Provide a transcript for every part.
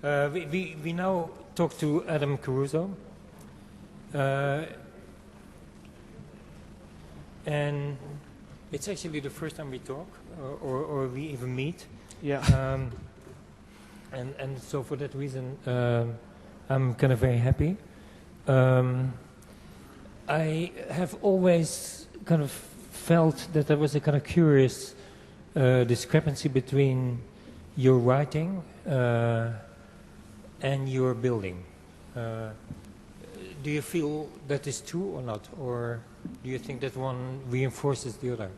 We now talk to Adam Caruso. And it's actually the first time we talk or we even meet. Yeah. And so for that reason, I'm kind of very happy. I have always kind of felt that there was a kind of curious discrepancy between your writing and your building. Do you feel that is true or not? Or do you think that one reinforces the other?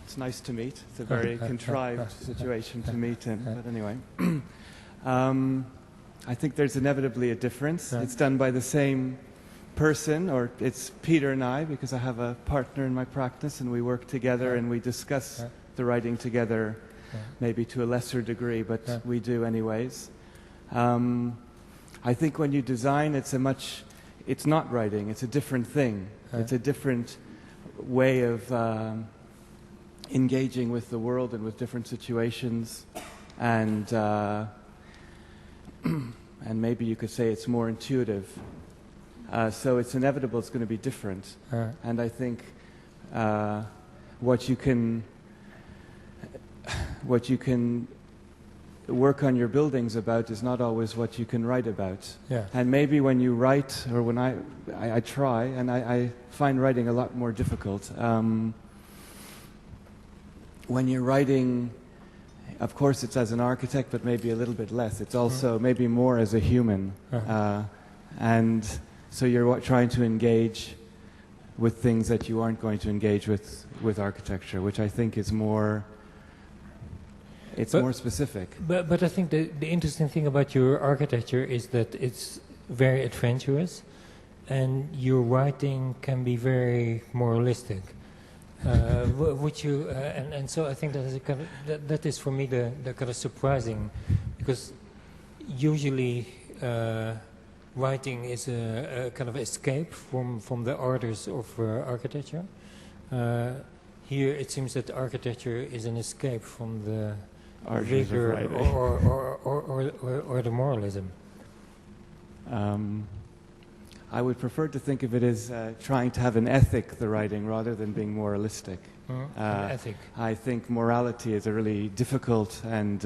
It's nice to meet. It's a very contrived situation to meet in. But anyway, I think there's inevitably a difference. It's done by the same person, or it's Peter and I, because I have a partner in my practice, and we work together and we discuss the writing together, maybe to a lesser degree, but we do anyways. I think when you design, it's not writing, it's a different thing. It's a different way of engaging with the world and with different situations, and maybe you could say it's more intuitive. So it's inevitable it's going to be different. And I think what you can work on your buildings about is not always what you can write about. And maybe when you write, or when I try, and I find writing a lot more difficult. When you're writing, of course it's as an architect, but maybe a little bit less. It's also maybe more as a human. And so you're trying to engage with things that you aren't going to engage with architecture, which I think is more... It's more specific. But I think the interesting thing about your architecture is that it's very adventurous, and your writing can be very moralistic. Would you? And so I think that is a kind of, that is for me the kind of surprising, because usually writing is a kind of escape from the orders of architecture. Here it seems that architecture is an escape from the vigor or the moralism. I would prefer to think of it as trying to have an ethic, the writing, rather than being moralistic. An ethic. I think morality is a really difficult and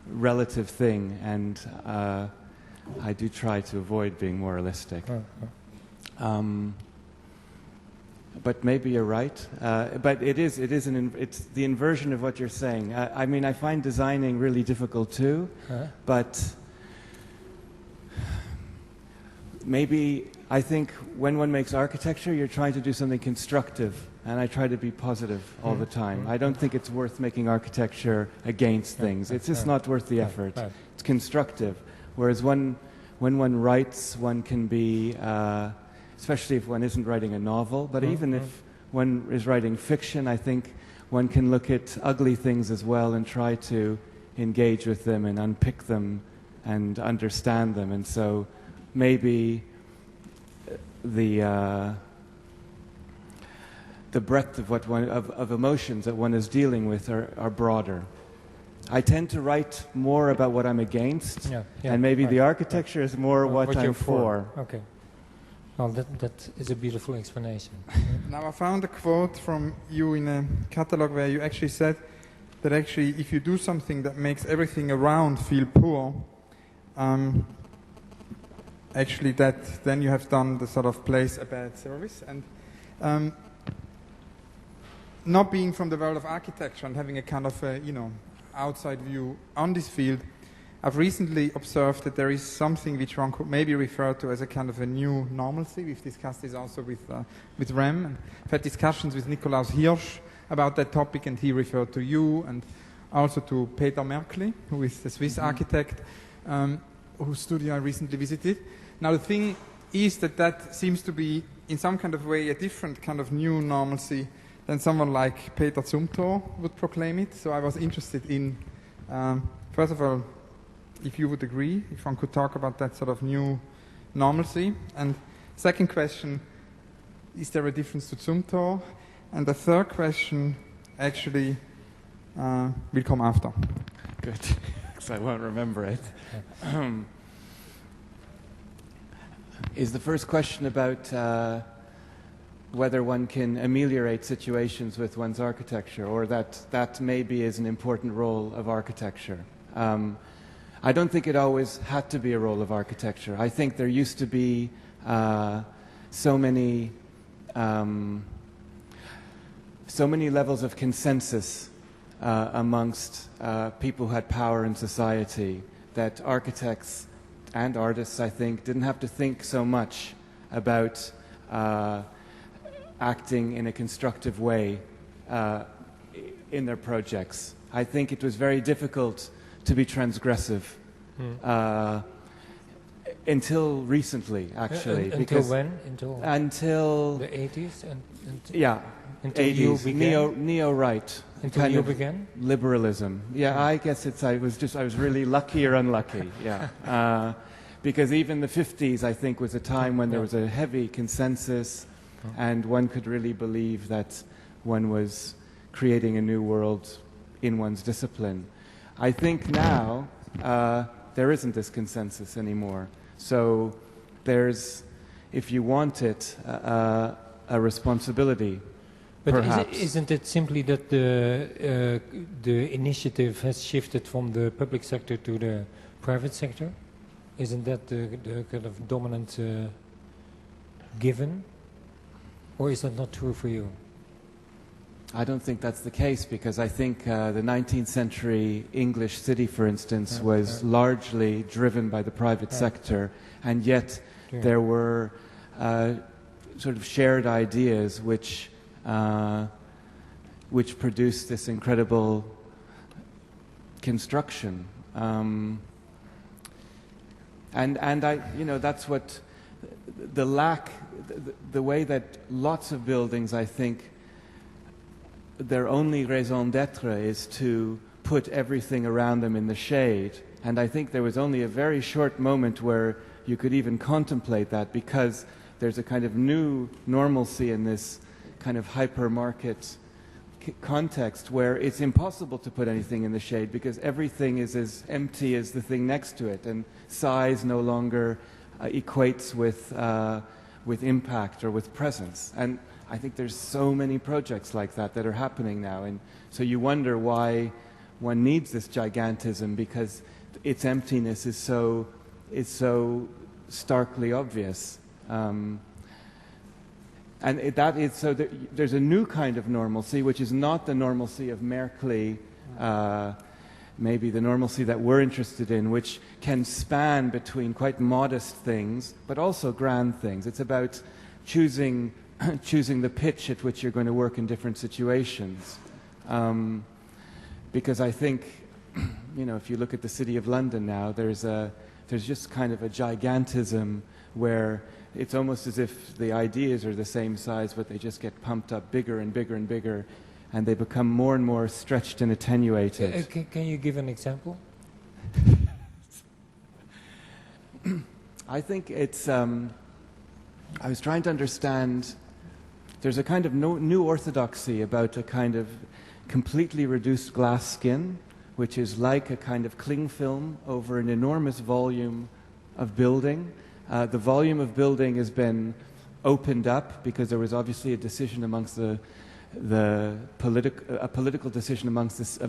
relative thing, and I do try to avoid being moralistic. But maybe you're right. But it's the inversion of what you're saying. I mean, I find designing really difficult too. But maybe I think when one makes architecture, you're trying to do something constructive, and I try to be positive all the time. I don't think it's worth making architecture against things. It's just not worth the effort. It's constructive. Whereas when one writes, one can be... especially if one isn't writing a novel, but even if one is writing fiction, I think one can look at ugly things as well and try to engage with them and unpick them and understand them. And so maybe the breadth of of emotions that one is dealing with are broader. I tend to write more about what I'm against, and maybe the architecture is more what I'm for. Okay. Well, that is a beautiful explanation. Now I found a quote from you in a catalog where you actually said that actually if you do something that makes everything around feel poor, actually that then you have done the sort of place a bad service. And not being from the world of architecture and having a kind of outside view on this field, I've recently observed that there is something which one could maybe refer to as a kind of a new normalcy. We've discussed this also with Rem, and I've had discussions with Nikolaus Hirsch about that topic, and he referred to you and also to Peter Merkli, who is the Swiss architect whose studio I recently visited. Now the thing is that seems to be in some kind of way a different kind of new normalcy than someone like Peter Zumthor would proclaim it. So I was interested in, first of all, if you would agree, if one could talk about that sort of new normalcy. And second question, is there a difference to Zumthor? And the third question, actually will come after. Good, because I won't remember it. Is the first question about whether one can ameliorate situations with one's architecture, or that maybe is an important role of architecture? I don't think it always had to be a role of architecture. I think there used to be so many levels of consensus amongst people who had power in society that architects and artists, I think, didn't have to think so much about acting in a constructive way in their projects. I think it was very difficult to be transgressive until recently, actually. Until when? Until the 80s? Yeah, Until 80s, you began? neo-right. Until kind you of began? Liberalism. Yeah, I guess I was really lucky or unlucky, yeah. Because even the 50s, I think, was a time when there was a heavy consensus and one could really believe that one was creating a new world in one's discipline. I think now there isn't this consensus anymore. So there's, if you want it, a responsibility. But perhaps. Isn't it simply that the initiative has shifted from the public sector to the private sector? Isn't that the kind of dominant given? Or is that not true for you? I don't think that's the case, because I think the 19th century English city, for instance, was largely driven by the private sector, and yet there were sort of shared ideas which produced this incredible construction. And I, that's what the way that lots of buildings, I think, their only raison d'etre is to put everything around them in the shade. And I think there was only a very short moment where you could even contemplate that, because there's a kind of new normalcy in this kind of hypermarket context where it's impossible to put anything in the shade because everything is as empty as the thing next to it, and size no longer equates with impact or with presence. And I think there's so many projects like that are happening now, and so you wonder why one needs this gigantism, because its emptiness is so starkly obvious. And that is so that there's a new kind of normalcy, which is not the normalcy of Merkley, maybe the normalcy that we're interested in, which can span between quite modest things, but also grand things. It's about choosing the pitch at which you're going to work in different situations. Because I think, if you look at the City of London now, there's just kind of a gigantism where it's almost as if the ideas are the same size, but they just get pumped up bigger and bigger and bigger, and they become more and more stretched and attenuated. Can you give an example? I think it's... I was trying to understand... There's a kind of new orthodoxy about a kind of completely reduced glass skin, which is like a kind of cling film over an enormous volume of building. The volume of building has been opened up because there was obviously a decision amongst a political decision amongst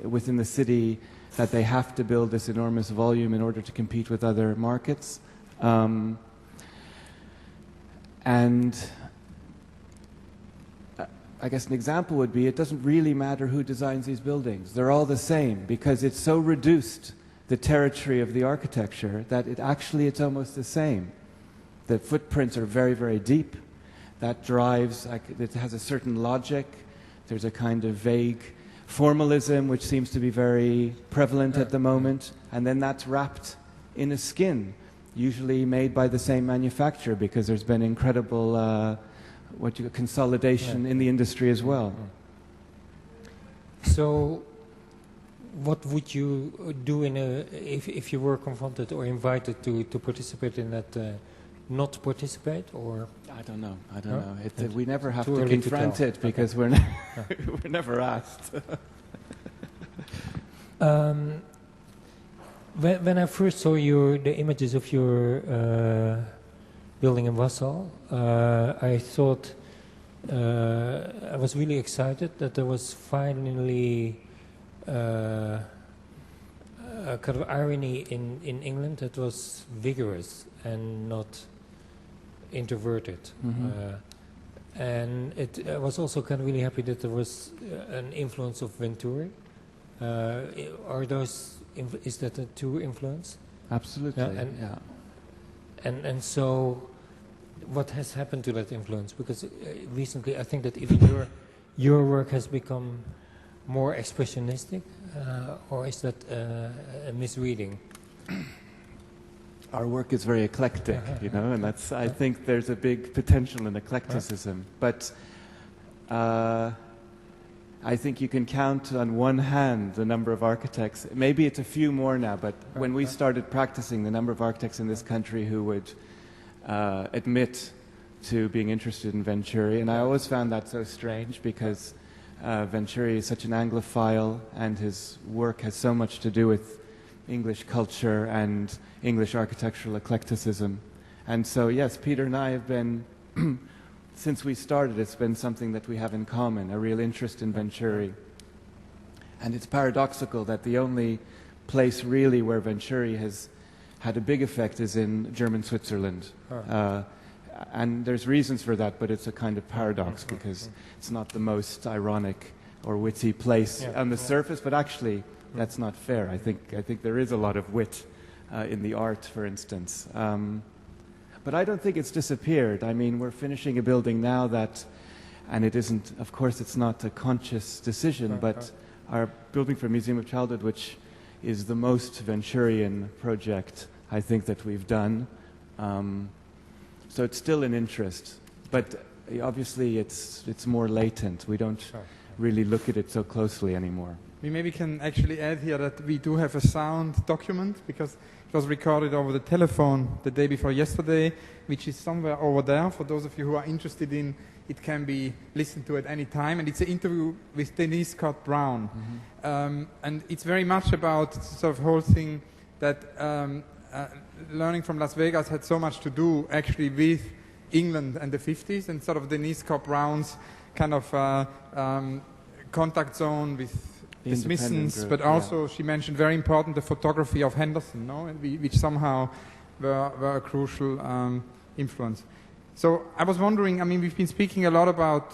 within the city that they have to build this enormous volume in order to compete with other markets. And I guess an example would be, it doesn't really matter who designs these buildings. They're all the same, because it's so reduced, the territory of the architecture, that it's almost the same. The footprints are very, very deep. That drives, it has a certain logic. There's a kind of vague formalism which seems to be very prevalent at the moment. And then that's wrapped in a skin, usually made by the same manufacturer, because there's been incredible consolidation in the industry as well. So what would you do if you were confronted or invited to participate in that not participate, or I don't know. I don't No? know. It's We never have too to early to confront tell. it because we're we're never asked. When I first saw the images of your building in Wassau, I thought I was really excited that there was finally a kind of irony in England that was vigorous and not introverted. And I was also kind of really happy that there was an influence of Venturi. Is that a true influence? Absolutely. And so, what has happened to that influence? Because recently, I think that even your work has become more expressionistic, or is that a misreading? Our work is very eclectic, and that's. I think there's a big potential in eclecticism, but. I think you can count on one hand the number of architects. Maybe it's a few more now, but when we started practicing, the number of architects in this country who would admit to being interested in Venturi, and I always found that so strange because Venturi is such an Anglophile and his work has so much to do with English culture and English architectural eclecticism. And so, yes, Peter and I have been... Since we started, it's been something that we have in common, a real interest in Venturi. And it's paradoxical that the only place really where Venturi has had a big effect is in German Switzerland. And there's reasons for that, but it's a kind of paradox because it's not the most ironic or witty place on the surface, but actually that's not fair. I think there is a lot of wit in the art, for instance. But I don't think it's disappeared. I mean, we're finishing a building now that, and it isn't, of course, it's not a conscious decision, but our building for Museum of Childhood, which is the most Venturian project, I think, that we've done. So it's still an interest, but obviously it's more latent. We don't really look at it so closely anymore. We maybe can actually add here that we do have a sound document because it was recorded over the telephone the day before yesterday, which is somewhere over there. For those of you who are interested in, it can be listened to at any time. And it's an interview with Denise Scott Brown. And it's very much about sort of whole thing that learning from Las Vegas had so much to do actually with England and the 50s and sort of Denise Scott Brown's kind of contact zone with the Smithsons, but also she mentioned very important the photography of Henderson, no? Which somehow were a crucial influence. So I was wondering, I mean, we've been speaking a lot about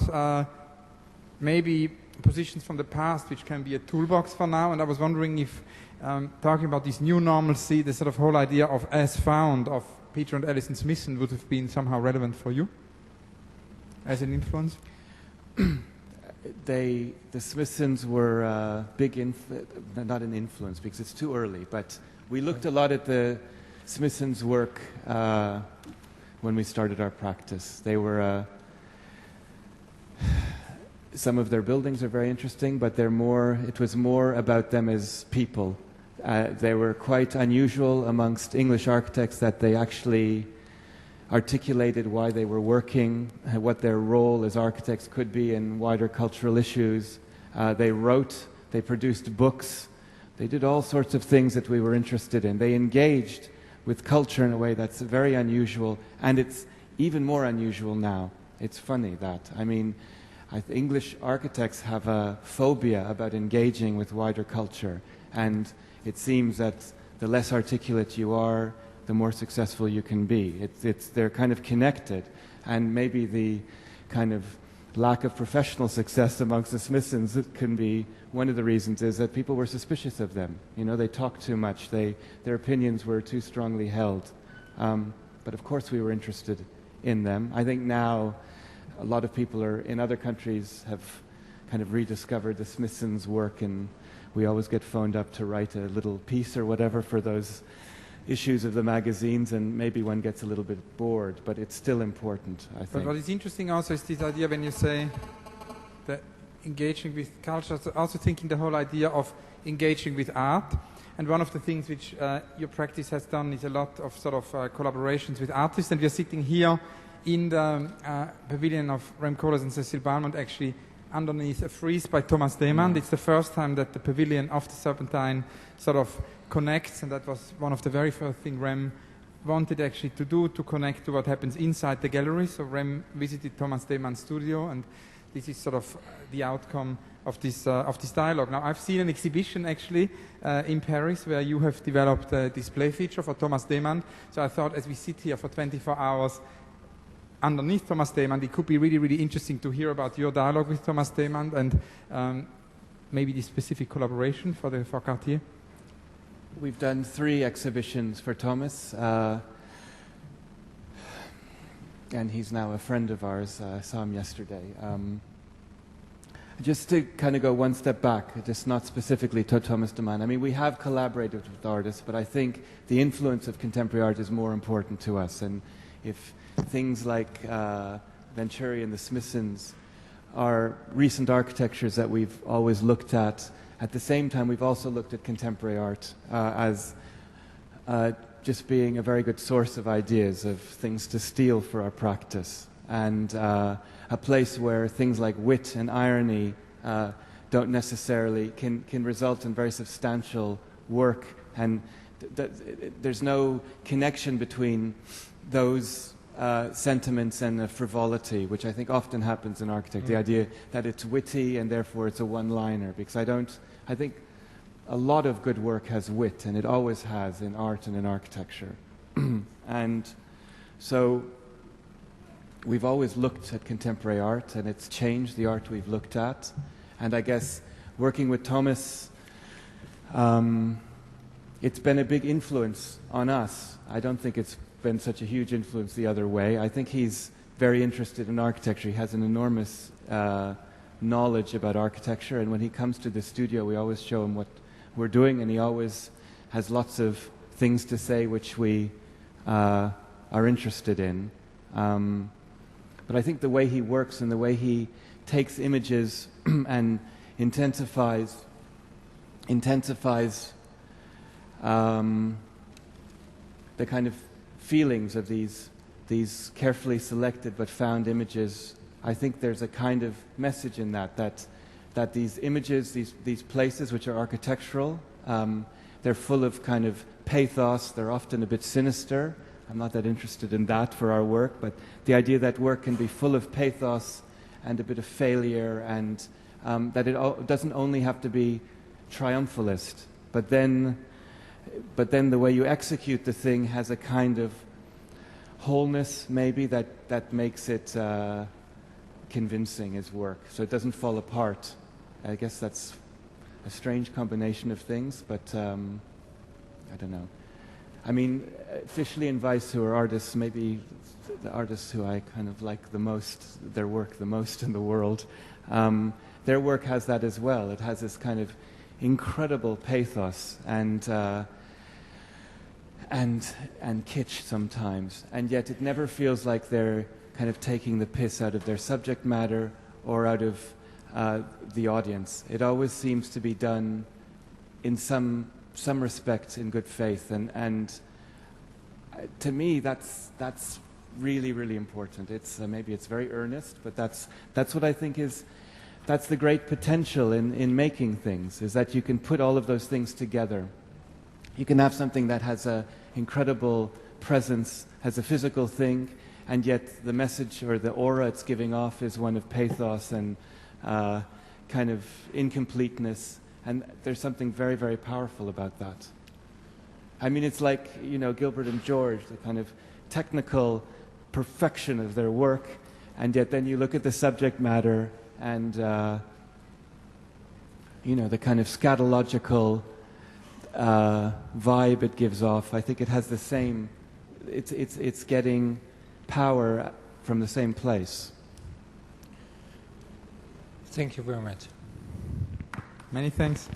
maybe positions from the past which can be a toolbox for now, and I was wondering if talking about this new normalcy, the sort of whole idea of as found of Peter and Alison Smithson would have been somehow relevant for you as an influence? The Smithsons were not an influence because it's too early, but we looked a lot at the Smithsons' work when we started our practice. They were some of their buildings are very interesting, but it was more about them as people. They were quite unusual amongst English architects that they actually articulated why they were working, what their role as architects could be in wider cultural issues. They wrote, they produced books, they did all sorts of things that we were interested in. They engaged with culture in a way that's very unusual, and it's even more unusual now. It's funny that. I mean, English architects have a phobia about engaging with wider culture, and it seems that the less articulate you are, the more successful you can be. They're kind of connected, and maybe the kind of lack of professional success amongst the Smithsons can be one of the reasons is that people were suspicious of them. You know, they talked too much. Their opinions were too strongly held. But of course we were interested in them. I think now a lot of people in other countries have kind of rediscovered the Smithsons' work, and we always get phoned up to write a little piece or whatever for those issues of the magazines, and maybe one gets a little bit bored, but it's still important, I think. But what is interesting also is this idea when you say that engaging with culture, also thinking the whole idea of engaging with art. And one of the things which your practice has done is a lot of sort of collaborations with artists. And we are sitting here in the pavilion of Rem Koolhaas and Cecile Balmont, actually underneath a frieze by Thomas Demand. It's the first time that the pavilion of the Serpentine sort of connects, and that was one of the very first things Rem wanted actually to do, to connect to what happens inside the gallery. So Rem visited Thomas Demand's studio, and this is sort of the outcome of this dialogue. Now, I've seen an exhibition actually in Paris where you have developed a display feature for Thomas Demand. So I thought, as we sit here for 24 hours underneath Thomas Demand, it could be really, really interesting to hear about your dialogue with Thomas Demand and maybe the specific collaboration for Cartier. We've done 3 exhibitions for Thomas, and he's now a friend of ours. I saw him yesterday. Just to kind of go one step back, just not specifically to Thomas Demand. I mean, we have collaborated with artists, but I think the influence of contemporary art is more important to us. And if things like Venturi and the Smithsons are recent architectures that we've always looked at the same time, we've also looked at contemporary art as just being a very good source of ideas, of things to steal for our practice, and a place where things like wit and irony don't necessarily can result in very substantial work, and there's no connection between those sentiments and the frivolity, which I think often happens in architecture. The idea that it's witty and therefore it's a one-liner, because I think a lot of good work has wit, and it always has in art and in architecture. And so we've always looked at contemporary art, and it's changed the art we've looked at. And I guess working with Thomas, it's been a big influence on us. I don't think it's been such a huge influence the other way. I think he's very interested in architecture. He has an enormous knowledge about architecture, and when he comes to the studio, we always show him what we're doing, and he always has lots of things to say which we are interested in. But I think the way he works and the way he takes images and intensifies the kind of feelings of these carefully selected but found images, I think there's a kind of message in that these images, these places which are architectural, they're full of kind of pathos, they're often a bit sinister. I'm not that interested in that for our work, but the idea that work can be full of pathos and a bit of failure, and that it doesn't only have to be triumphalist, but then the way you execute the thing has a kind of wholeness, maybe, that makes it convincing as work, so it doesn't fall apart. I guess that's a strange combination of things, but I don't know. I mean, Fischli and Weiss, who are artists, maybe the artists who I kind of like the most, their work the most in the world, their work has that as well. It has this kind of incredible pathos and kitsch sometimes, and yet it never feels like they're kind of taking the piss out of their subject matter or out of the audience. It always seems to be done in some respect in good faith, and to me that's really, really important. It's maybe it's very earnest, but that's what I think that's the great potential in making things, is that you can put all of those things together. You can have something that has an incredible presence, has a physical thing, and yet the message or the aura it's giving off is one of pathos and kind of incompleteness. And there's something very, very powerful about that. I mean, it's like, you know, Gilbert and George, the kind of technical perfection of their work, and yet then you look at the subject matter and, you know, the kind of scatological vibe it gives off. I think it has the same, it's getting power from the same place. Thank you very much. Many thanks.